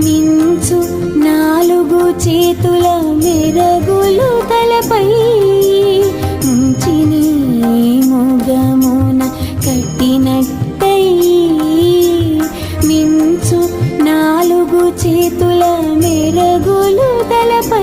మించు నాలుగు చేతుల మెరగులు తలపై ఉంచిని మొగమున కట్టినట్టై మించు నాలుగు చేతుల మెరగులు తలపై